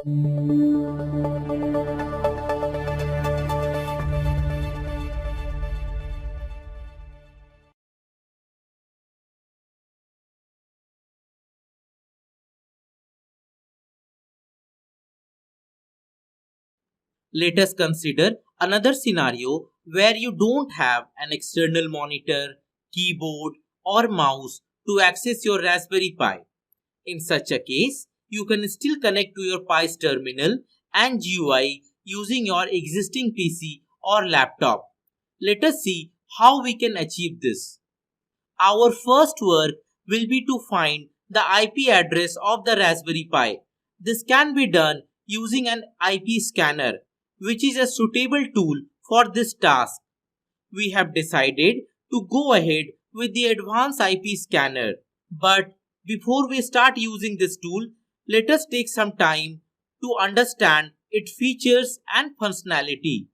Let us consider another scenario where you don't have an external monitor, keyboard, or mouse to access your Raspberry Pi. In such a case, you can still connect to your Pi's terminal and GUI using your existing PC or laptop. Let us see how we can achieve this. Our first work will be to find the IP address of the Raspberry Pi. This can be done using an IP scanner, which is a suitable tool for this task. We have decided to go ahead with the advanced IP scanner. But before we start using this tool, let us take some time to understand its features and functionality.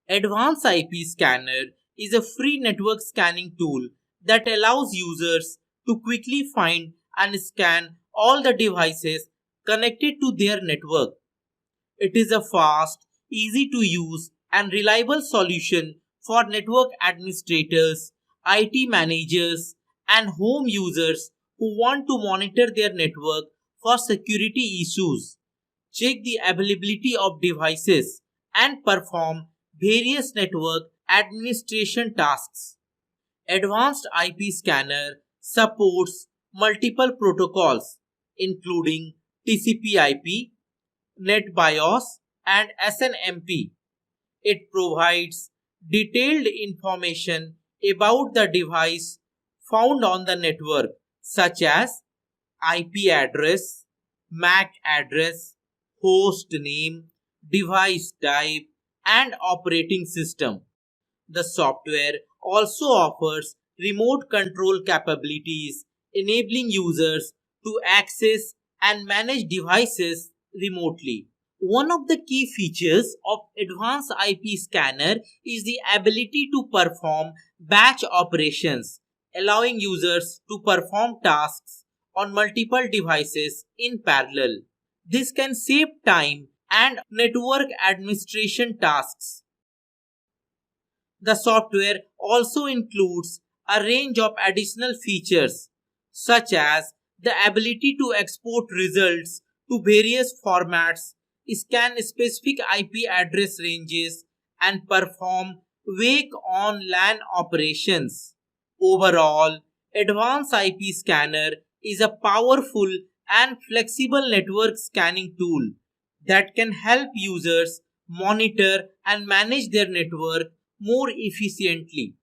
Advanced IP Scanner is a free network scanning tool that allows users to quickly find and scan all the devices connected to their network. It is a fast, easy to use, and reliable solution for network administrators, IT managers, and home users who want to monitor their network for security issues, check the availability of devices, and perform various network administration tasks. Advanced IP Scanner supports multiple protocols including TCP/IP, NetBIOS, and SNMP. It provides detailed information about the device found on the network, such as IP address, MAC address, host name, device type, and operating system. The software also offers remote control capabilities, enabling users to access and manage devices remotely. One of the key features of Advanced IP Scanner is the ability to perform batch operations, allowing users to perform tasks on multiple devices in parallel. This can save time and network administration tasks. The software also includes a range of additional features, such as the ability to export results to various formats, scan specific IP address ranges, and perform wake on LAN operations. Overall, Advanced IP Scanner is a powerful and flexible network scanning tool that can help users monitor and manage their network more efficiently.